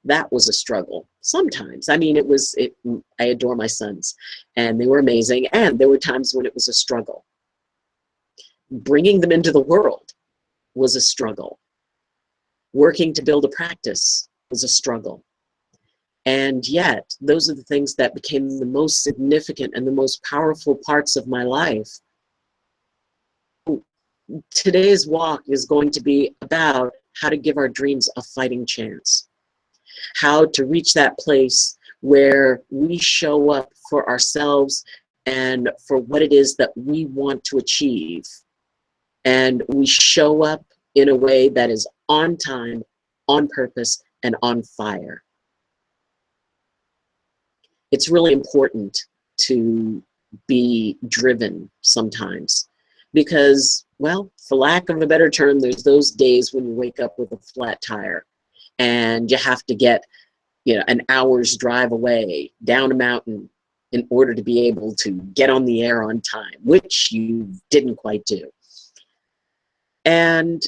That was a struggle sometimes. I mean, I adore my sons, and they were amazing, and there were times when it was a struggle. Bringing them into the world was a struggle. Working to build a practice was a struggle. And yet, those are the things that became the most significant and the most powerful parts of my life. Today's walk is going to be about how to give our dreams a fighting chance. How to reach that place where we show up for ourselves and for what it is that we want to achieve. And we show up in a way that is on time, on purpose, and on fire. It's really important to be driven sometimes because, well, for lack of a better term, there's those days when you wake up with a flat tire and you have to get, an hour's drive away down a mountain in order to be able to get on the air on time, which you didn't quite do. And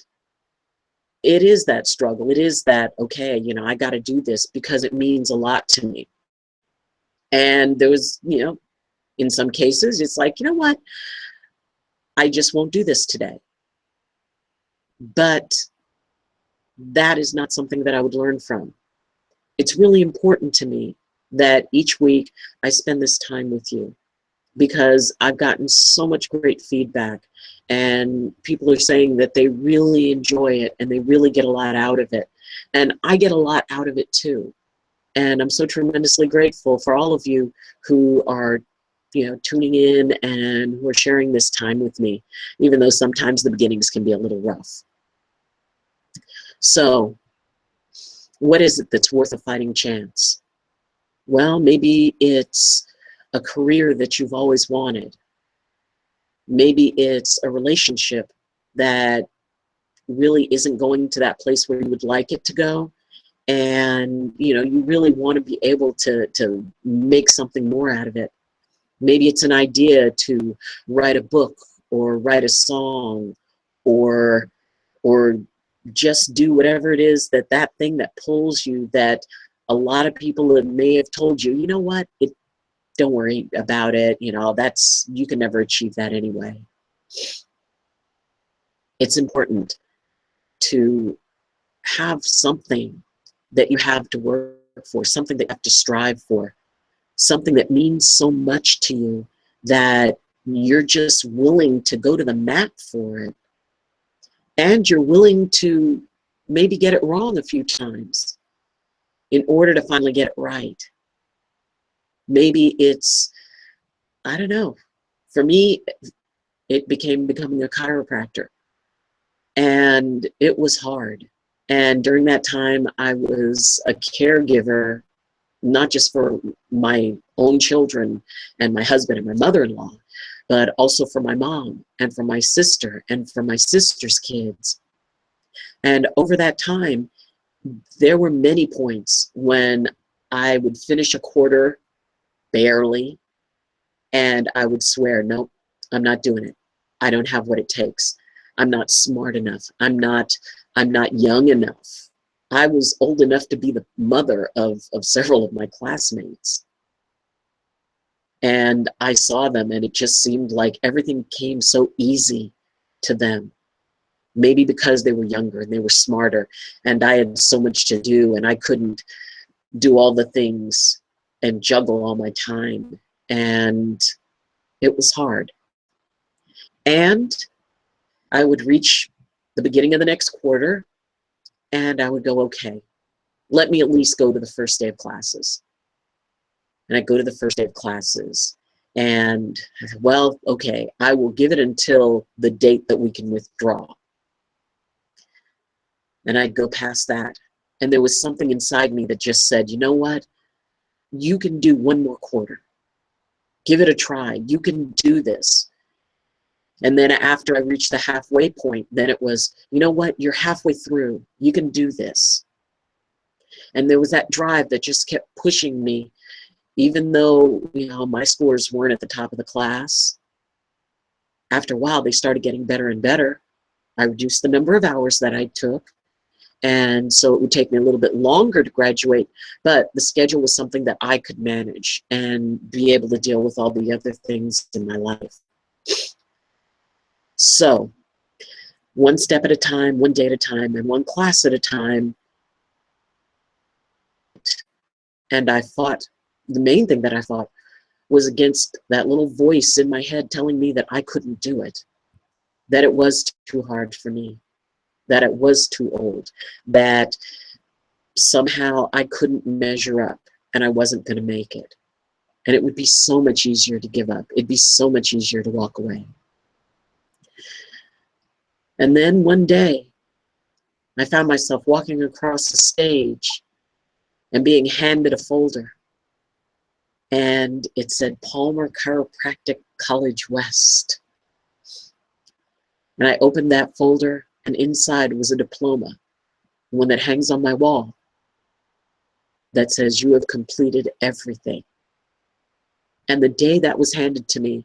it is that struggle. It is that, okay, I got to do this because it means a lot to me. And there was, in some cases, it's like, you know what? I just won't do this today. But that is not something that I would learn from. It's really important to me that each week I spend this time with you because I've gotten so much great feedback and people are saying that they really enjoy it and they really get a lot out of it. And I get a lot out of it too. And I'm so tremendously grateful for all of you who are, tuning in and who are sharing this time with me, even though sometimes the beginnings can be a little rough. So, what is it that's worth a fighting chance? Well, maybe it's a career that you've always wanted. Maybe it's a relationship that really isn't going to that place where you would like it to go. And you really want to be able to make something more out of it. Maybe it's an idea to write a book or write a song or just do whatever it is that thing that pulls you, that a lot of people may have told you, you know what, don't worry about it, you can never achieve that anyway. It's important to have something that you have to work for, something that you have to strive for, something that means so much to you that you're just willing to go to the mat for it. And you're willing to maybe get it wrong a few times in order to finally get it right. Maybe it's, I don't know, for me, it becoming a chiropractor. And it was hard. And during that time, I was a caregiver, not just for my own children and my husband and my mother-in-law, but also for my mom and for my sister and for my sister's kids. And over that time, there were many points when I would finish a quarter barely, and I would swear, nope, I'm not doing it. I don't have what it takes. I'm not smart enough. I'm not young enough. I was old enough to be the mother of several of my classmates. And I saw them, and it just seemed like everything came so easy to them. Maybe because they were younger and they were smarter, and I had so much to do, and I couldn't do all the things and juggle all my time. And it was hard. And I would reach the beginning of the next quarter, and I would go, okay, let me at least go to the first day of classes. And I'd go to the first day of classes, and I said, well, okay, I will give it until the date that we can withdraw. And I'd go past that, and there was something inside me that just said, you know what? You can do one more quarter. Give it a try. You can do this. And then after I reached the halfway point, then it was, you know what? You're halfway through. You can do this. And there was that drive that just kept pushing me, even though, my scores weren't at the top of the class. After a while, they started getting better and better. I reduced the number of hours that I took, And so it would take me a little bit longer to graduate, but the schedule was something that I could manage and be able to deal with all the other things in my life. So one step at a time, one day at a time, and one class at a time. And I fought, the main thing that I fought was against that little voice in my head telling me that I couldn't do it, that it was too hard for me, that it was too old, that somehow I couldn't measure up and I wasn't going to make it. And it would be so much easier to give up. It'd be so much easier to walk away. And then one day, I found myself walking across the stage and being handed a folder. And it said Palmer Chiropractic College West. And I opened that folder, and inside was a diploma, one that hangs on my wall, that says, "You have completed everything." And the day that was handed to me,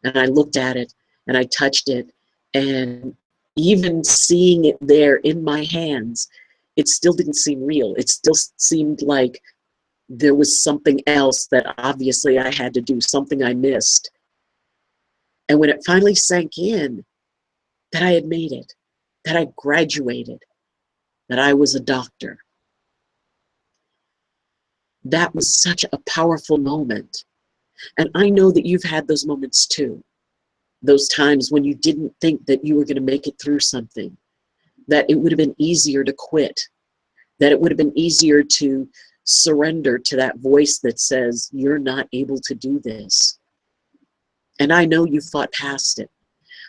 and I looked at it, and I touched it, and even seeing it there in my hands, it still didn't seem real. It still seemed like there was something else that obviously I had to do, something I missed. And when it finally sank in that I had made it, that I graduated, that I was a doctor, that was such a powerful moment. And I know that you've had those moments too. Those times when you didn't think that you were going to make it through something, that it would have been easier to quit, that it would have been easier to surrender to that voice that says, "You're not able to do this." And I know you fought past it.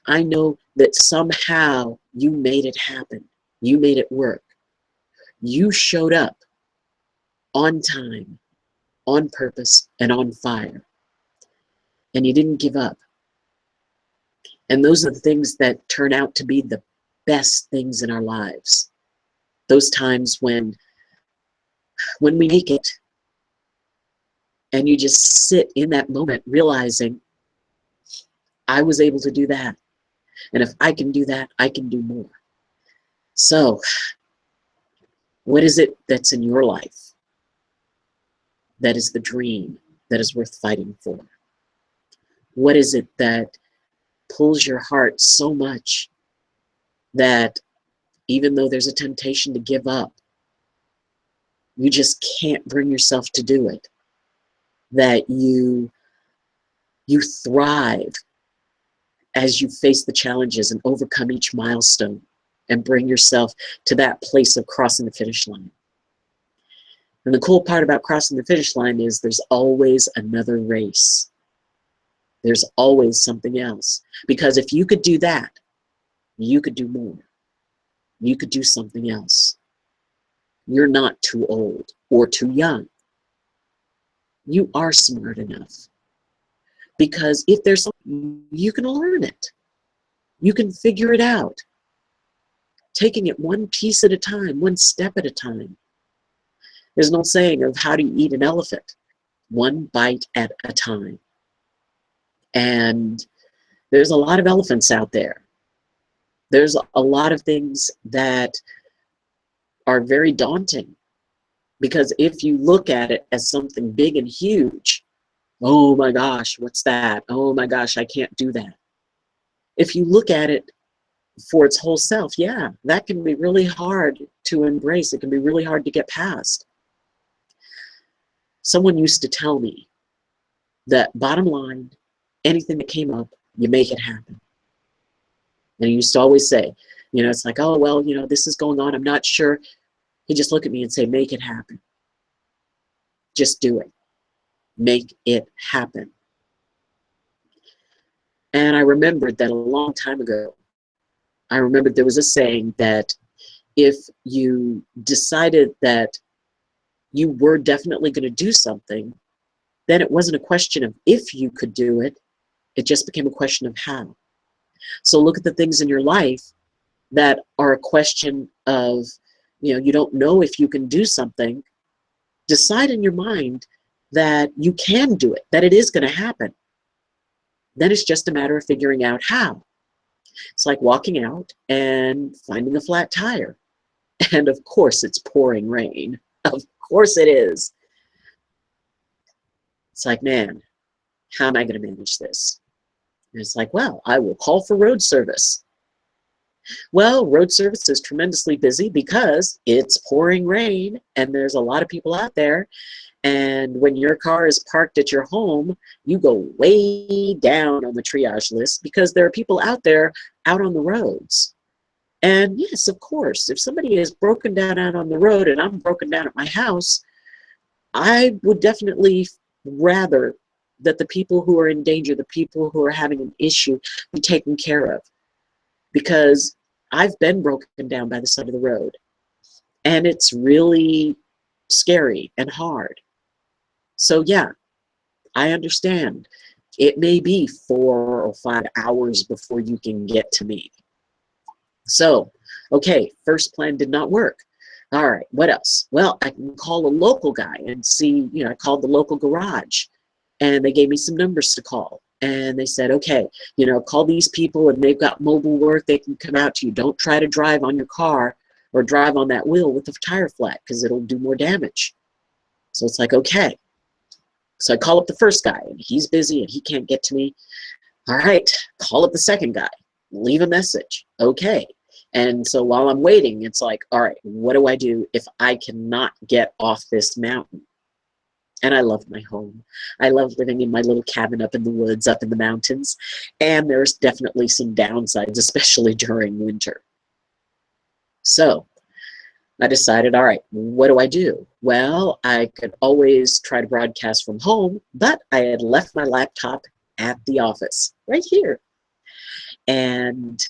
I know that somehow you made it happen. You made it work. You showed up on time, on purpose, and on fire. And you didn't give up. And those are the things that turn out to be the best things in our lives. Those times when we make it, and you just sit in that moment realizing, I was able to do that. And if I can do that, I can do more. So, what is it that's in your life that is the dream that is worth fighting for? What is it that pulls your heart so much that even though there's a temptation to give up, you just can't bring yourself to do it? That you thrive as you face the challenges and overcome each milestone and bring yourself to that place of crossing the finish line. And the cool part about crossing the finish line is there's always another race. There's always something else. Because if you could do that, you could do more. You could do something else. You're not too old or too young. You are smart enough. Because if there's something, you can learn it. You can figure it out. Taking it one piece at a time, one step at a time. There's an old saying of how do you eat an elephant? One bite at a time. And there's a lot of elephants out there. There's a lot of things that are very daunting. Because if you look at it as something big and huge, oh my gosh, what's that? Oh my gosh, I can't do that. If you look at it for its whole self, yeah, that can be really hard to embrace. It can be really hard to get past. Someone used to tell me that bottom line, anything that came up, you make it happen. And he used to always say, it's like, oh, well, this is going on, I'm not sure. He'd just look at me and say, make it happen. Just do it. Make it happen. And I remembered that a long time ago, I remembered there was a saying that if you decided that you were definitely going to do something, then it wasn't a question of if you could do it, it just became a question of how. So look at the things in your life that are a question of, you don't know if you can do something. Decide in your mind that you can do it, that it is going to happen. Then it's just a matter of figuring out how. It's like walking out and finding a flat tire And of course it's pouring rain. Of course it is. It's like, man, how am I going to manage this? And it's like, well, I will call for road service. Well, road service is tremendously busy because it's pouring rain and there's a lot of people out there. And when your car is parked at your home, you go way down on the triage list because there are people out there out on the roads. And yes, of course, if somebody is broken down out on the road and I'm broken down at my house, I would definitely rather that the people who are in danger, the people who are having an issue, be taken care of. Because I've been broken down by the side of the road. And it's really scary and hard. So yeah, I understand. It may be 4 or 5 hours before you can get to me. So, okay, first plan did not work. All right, what else? Well, I can call a local guy and see, I called the local garage and they gave me some numbers to call. And they said, okay, call these people and they've got mobile work. They can come out to you. Don't try to drive on your car or drive on that wheel with the tire flat because it'll do more damage. So it's like, okay. So I call up the first guy and he's busy and he can't get to me. All right, call up the second guy, leave a message. Okay. And so while I'm waiting, it's like, all right, what do I do if I cannot get off this mountain? And I love my home. I love living in my little cabin up in the woods, up in the mountains. And there's definitely some downsides, especially during winter. So I decided, all right, what do I do? Well, I could always try to broadcast from home, but I had left my laptop at the office, right here. And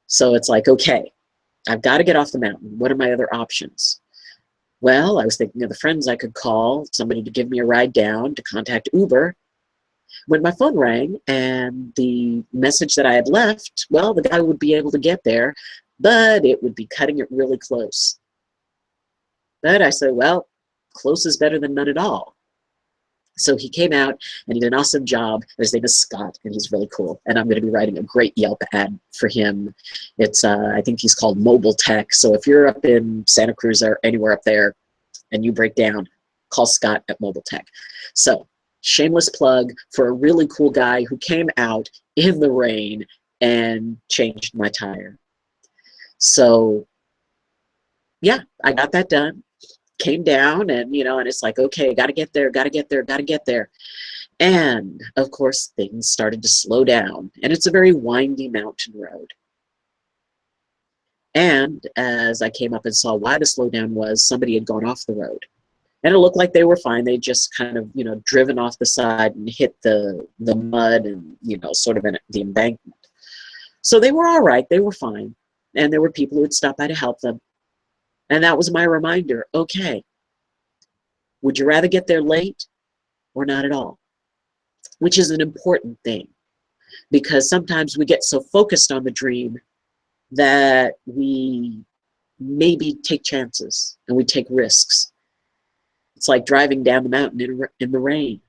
so it's like, okay, I've got to get off the mountain. What are my other options? Well, I was thinking of the friends I could call, somebody to give me a ride down, to contact Uber. When my phone rang and the message that I had left, well, the guy would be able to get there, but it would be cutting it really close. But I said, well, close is better than none at all. So he came out and he did an awesome job. His name is Scott, and he's really cool. And I'm going to be writing a great Yelp ad for him. It's, I think he's called Mobile Tech. So if you're up in Santa Cruz or anywhere up there and you break down, call Scott at Mobile Tech. So shameless plug for a really cool guy who came out in the rain and changed my tire. So yeah, I got that done. Came down and, and it's like, okay, got to get there, got to get there, got to get there. And of course, things started to slow down. And it's a very windy mountain road. And as I came up and saw why the slowdown was, somebody had gone off the road. And it looked like they were fine. They just kind of, driven off the side and hit the mud and, sort of in the embankment. So they were all right. They were fine. And there were people who would stop by to help them. And that was my reminder, okay, would you rather get there late or not at all? Which is an important thing, because sometimes we get so focused on the dream that we maybe take chances and we take risks. It's like driving down the mountain in the rain.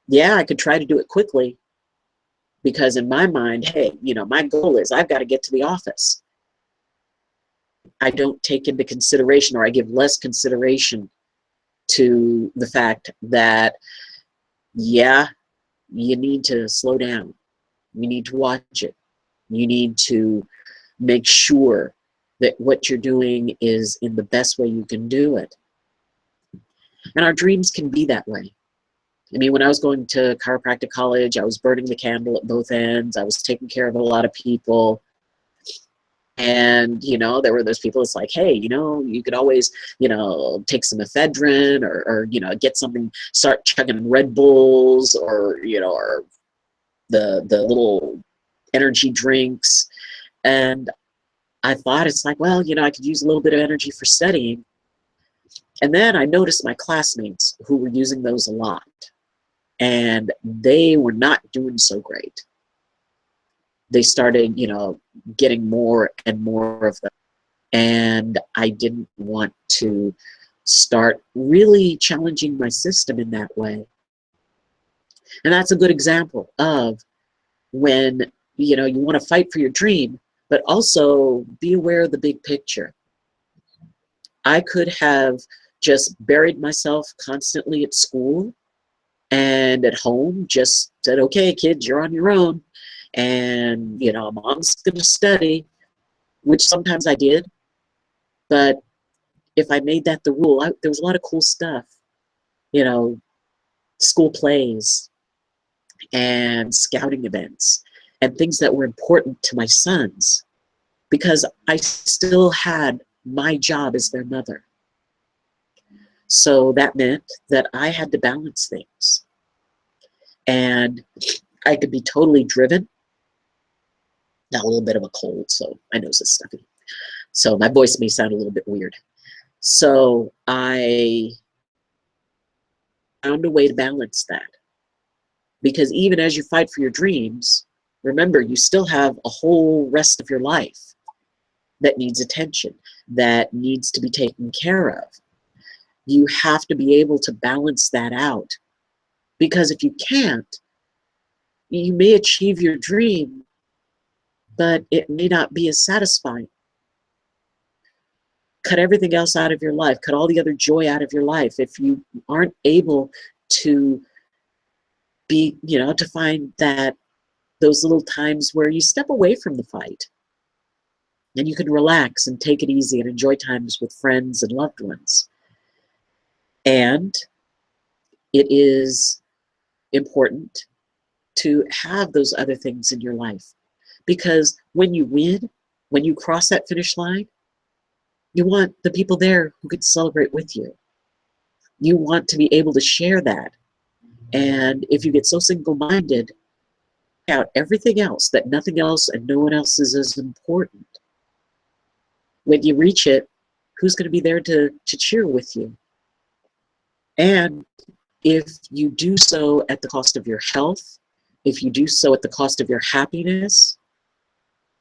Yeah, I could try to do it quickly because in my mind, hey, my goal is I've got to get to the office. I don't take into consideration, or I give less consideration to the fact that, yeah, you need to slow down. You need to watch it. You need to make sure that what you're doing is in the best way you can do it. And our dreams can be that way. I mean, when I was going to chiropractic college, I was burning the candle at both ends. I was taking care of a lot of people. And, there were those people that's like, hey, you could always, take some ephedrine or get something, start chugging Red Bulls or the little energy drinks. And I thought it's like, well, I could use a little bit of energy for studying. And then I noticed my classmates who were using those a lot. And they were not doing so great. They started, getting more and more of them. And I didn't want to start really challenging my system in that way. And that's a good example of when, you want to fight for your dream, but also be aware of the big picture. I could have just buried myself constantly at school and at home, just said, okay, kids, you're on your own. And, mom's going to study, which sometimes I did. But if I made that the rule, there was a lot of cool stuff, you know, school plays and scouting events and things that were important to my sons because I still had my job as their mother. So that meant that I had to balance things. And I could be totally driven. Now, a little bit of a cold, so my nose is stuffy. So my voice may sound a little bit weird. So I found a way to balance that. Because even as you fight for your dreams, remember, you still have a whole rest of your life that needs attention, that needs to be taken care of. You have to be able to balance that out. Because if you can't, you may achieve your dream, but it may not be as satisfying. Cut everything else out of your life. Cut all the other joy out of your life. If you aren't able to be, to find those little times where you step away from the fight and you can relax and take it easy and enjoy times with friends and loved ones. And it is important to have those other things in your life because when you win, when you cross that finish line, you want the people there who can celebrate with you. You want to be able to share that. And if you get so single-minded, out everything else, that nothing else and no one else is as important. When you reach it, who's going to be there to cheer with you? And if you do so at the cost of your health, if you do so at the cost of your happiness,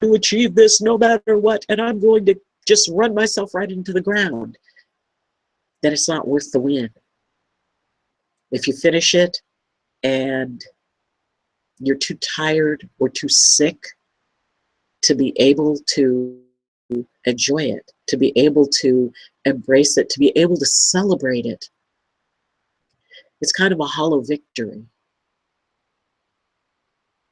to achieve this no matter what, and I'm going to just run myself right into the ground, then it's not worth the win. If you finish it and you're too tired or too sick to be able to enjoy it, to be able to embrace it, to be able to celebrate it, it's kind of a hollow victory.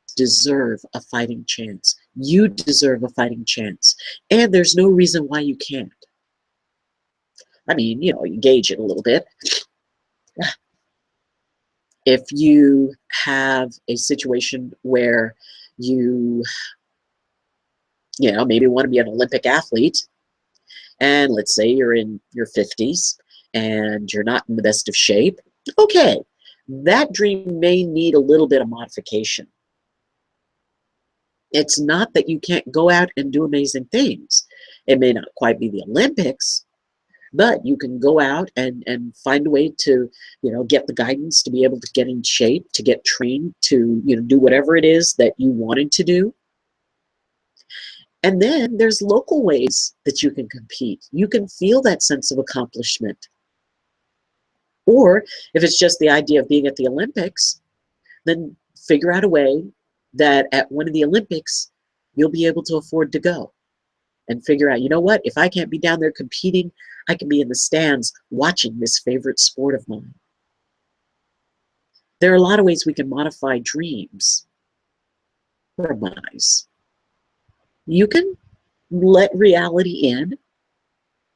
You deserve a fighting chance. You deserve a fighting chance. And there's no reason why you can't. I mean, you gauge it a little bit. If you have a situation where you maybe want to be an Olympic athlete, and let's say you're in your 50s and you're not in the best of shape, okay, that dream may need a little bit of modification. It's not that you can't go out and do amazing things. It may not quite be the Olympics, but you can go out and find a way to, get the guidance to be able to get in shape, to get trained, to, do whatever it is that you wanted to do. And then there's local ways that you can compete. You can feel that sense of accomplishment. Or if it's just the idea of being at the Olympics, then figure out a way that at one of the Olympics, you'll be able to afford to go. And figure out, you know what, if I can't be down there competing, I can be in the stands watching this favorite sport of mine. There are a lot of ways we can modify dreams. Compromise. You can let reality in.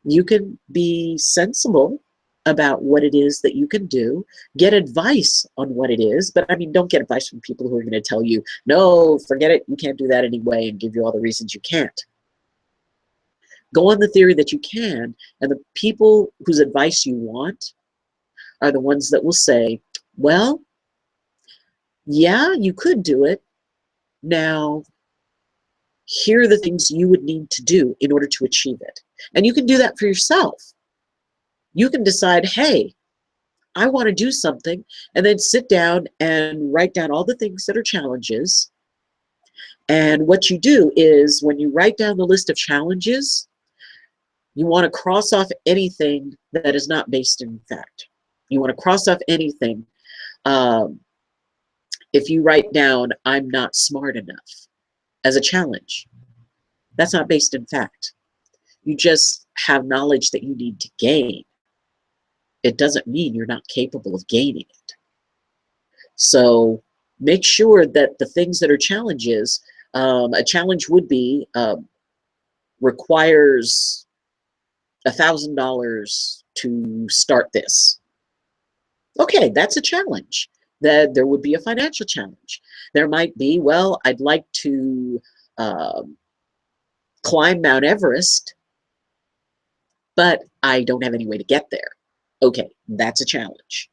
You can be sensible about what it is that you can do. Get advice on what it is. But I mean, don't get advice from people who are going to tell you, no, forget it, you can't do that anyway, and give you all the reasons you can't. Go on the theory that you can, and the people whose advice you want are the ones that will say, well, yeah, you could do it. Now, here are the things you would need to do in order to achieve it. And you can do that for yourself. You can decide, hey, I want to do something, and then sit down and write down all the things that are challenges. And what you do is when you write down the list of challenges, you want to cross off anything that is not based in fact. You want to cross off anything. If you write down, I'm not smart enough as a challenge, that's not based in fact. You just have knowledge that you need to gain. It doesn't mean you're not capable of gaining it. So make sure that the things that are challenges, a challenge would be requires $1,000 to start this. Okay, that's a challenge. That there would be a financial challenge. There might be, well, I'd like to climb Mount Everest, but I don't have any way to get there. Okay, that's a challenge.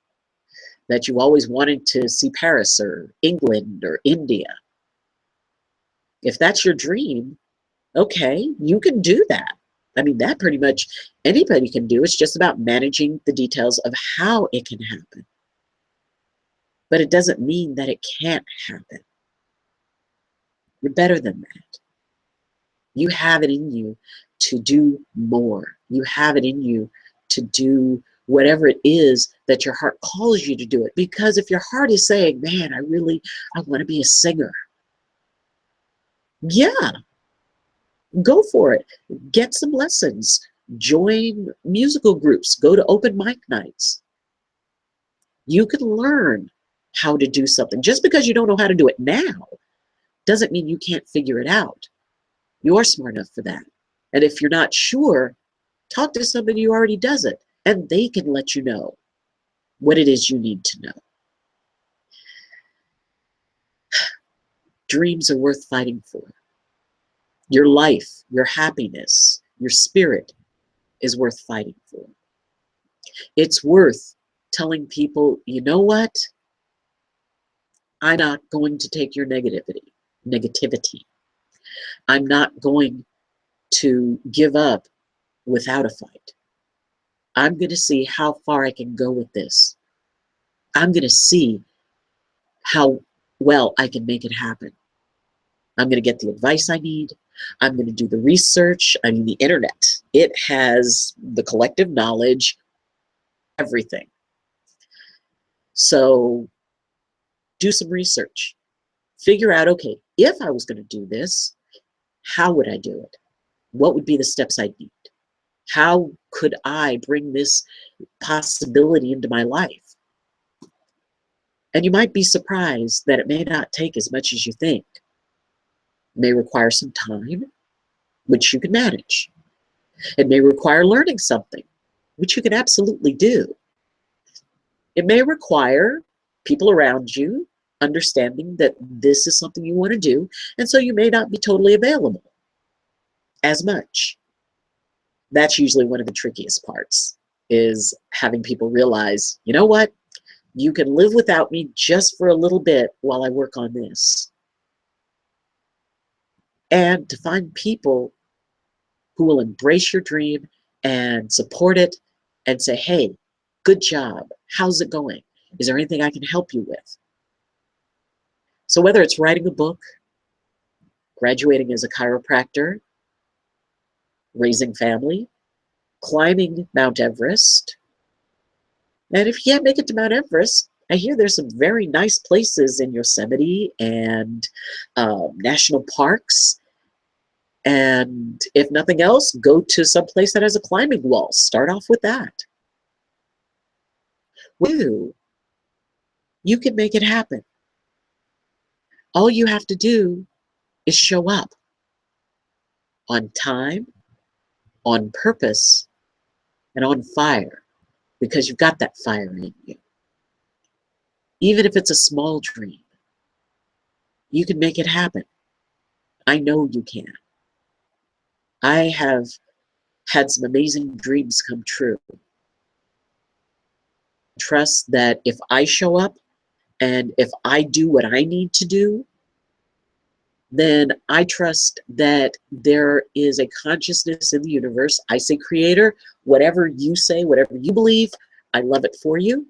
That you always wanted to see Paris or England or India. If that's your dream, okay, you can do that. I mean, that pretty much anybody can do. It's just about managing the details of how it can happen. But it doesn't mean that it can't happen. You're better than that. You have it in you to do more. You have it in you to do whatever it is that your heart calls you to do it. Because if your heart is saying, man, I want to be a singer. Yeah, go for it. Get some lessons. Join musical groups. Go to open mic nights. You can learn how to do something. Just because you don't know how to do it now doesn't mean you can't figure it out. You're smart enough for that. And if you're not sure, talk to somebody who already does it, and they can let you know what it is you need to know. Dreams are worth fighting for. Your life, your happiness, your spirit is worth fighting for. It's worth telling people, you know what? I'm not going to take your negativity. I'm not going to give up without a fight. I'm going to see how far I can go with this. I'm going to see how well I can make it happen. I'm going to get the advice I need. I'm going to do the research. I mean, the internet, it has the collective knowledge, everything. So do some research. Figure out, okay, if I was going to do this, how would I do it? What would be the steps I'd need? How could I bring this possibility into my life? And you might be surprised that it may not take as much as you think. It may require some time, which you can manage. It may require learning something, which you can absolutely do. It may require people around you understanding that this is something you want to do, and so you may not be totally available as much. That's usually one of the trickiest parts, is having people realize, you know what, you can live without me just for a little bit while I work on this. And to find people who will embrace your dream and support it and say, hey, good job. How's it going? Is there anything I can help you with? So whether it's writing a book, graduating as a chiropractor, raising family, climbing Mount Everest, and if you can't make it to Mount Everest, I hear there's some very nice places in Yosemite and national parks. And if nothing else, go to some place that has a climbing wall. Start off with that. Woo! You can make it happen. All you have to do is show up on time, on purpose, and on fire, because you've got that fire in you. Even if it's a small dream, you can make it happen. I know you can. I have had some amazing dreams come true. Trust that if I show up and if I do what I need to do, then I trust that there is a consciousness in the universe. I say creator, whatever you say, whatever you believe, I love it for you.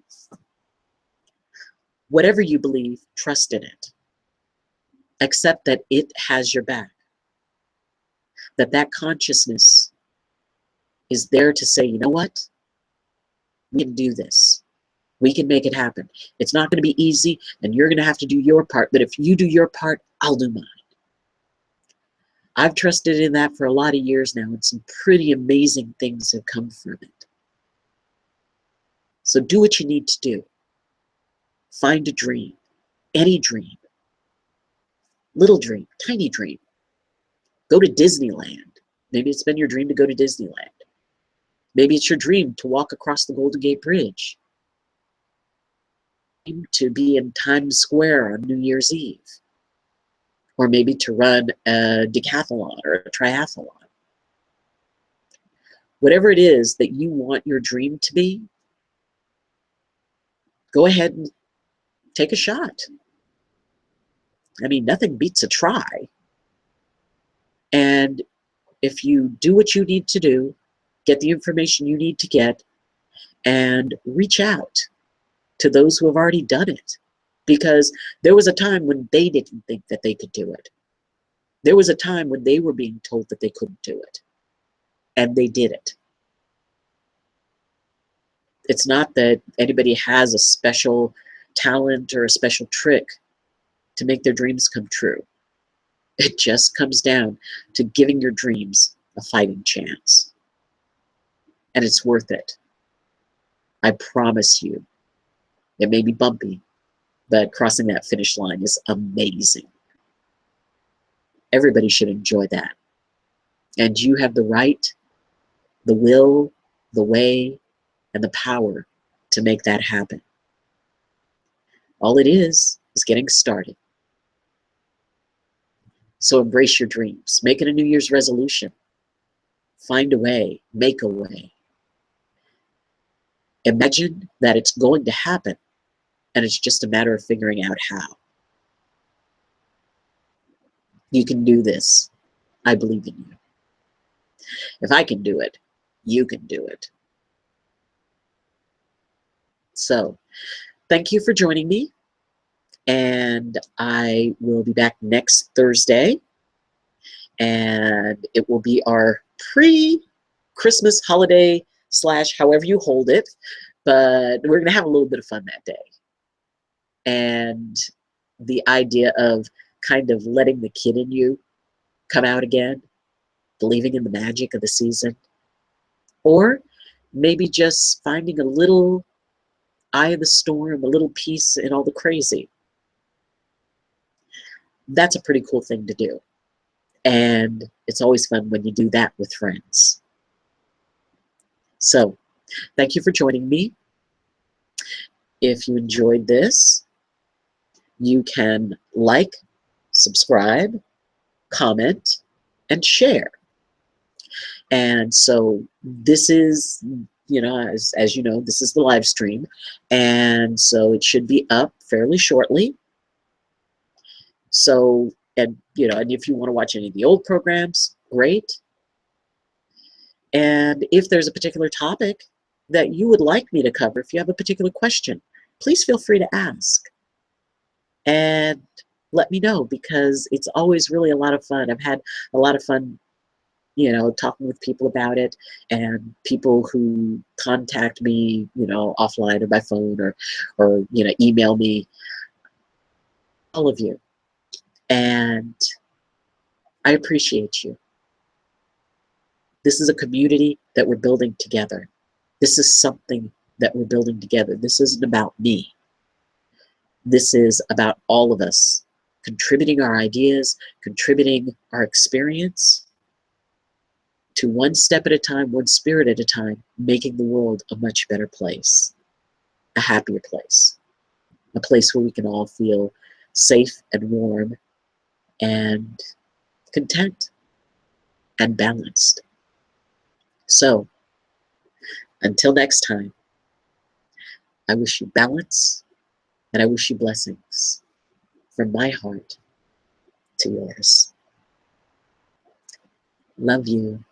Whatever you believe, trust in it. Accept that it has your back. That consciousness is there to say, you know what? We can do this. We can make it happen. It's not going to be easy, and you're going to have to do your part. But if you do your part, I'll do mine. I've trusted in that for a lot of years now, and some pretty amazing things have come from it. So do what you need to do. Find a dream, any dream, little dream, tiny dream. Go to Disneyland. Maybe it's been your dream to go to Disneyland. Maybe it's your dream to walk across the Golden Gate Bridge. To be in Times Square on New Year's Eve. Or maybe to run a decathlon or a triathlon. Whatever it is that you want your dream to be, go ahead and take a shot. I mean, nothing beats a try. And if you do what you need to do, get the information you need to get, and reach out to those who have already done it. Because there was a time when they didn't think that they could do it. There was a time when they were being told that they couldn't do it. And they did it. It's not that anybody has a special talent or a special trick to make their dreams come true. It just comes down to giving your dreams a fighting chance. And it's worth it. I promise you. It may be bumpy, but crossing that finish line is amazing. Everybody should enjoy that. And you have the right, the will, the way, and the power to make that happen. All it is getting started. So embrace your dreams. Make it a New Year's resolution. Find a way. Make a way. Imagine that it's going to happen, and it's just a matter of figuring out how. You can do this. I believe in you. If I can do it, you can do it. So, thank you for joining me, and I will be back next Thursday, and it will be our pre-Christmas holiday / however you hold it, but we're going to have a little bit of fun that day. And the idea of kind of letting the kid in you come out again, believing in the magic of the season, or maybe just finding a little eye of the storm, a little peace in all the crazy. That's a pretty cool thing to do. And it's always fun when you do that with friends. So, thank you for joining me. If you enjoyed this, you can like, subscribe, comment, and share. And so this is, as you know, this is the live stream. And so it should be up fairly shortly. So, and if you want to watch any of the old programs, great. And if there's a particular topic that you would like me to cover, if you have a particular question, please feel free to ask. And let me know, because it's always really a lot of fun. I've had a lot of fun, talking with people about it, and people who contact me, offline or by phone or email me, all of you. And I appreciate you. This is a community that we're building together. This is something that we're building together. This isn't about me. This is about all of us contributing our ideas, contributing our experience to one step at a time, one spirit at a time, making the world a much better place, a happier place, a place where we can all feel safe and warm and content and balanced. So, until next time, I wish you balance and I wish you blessings from my heart to yours. Love you.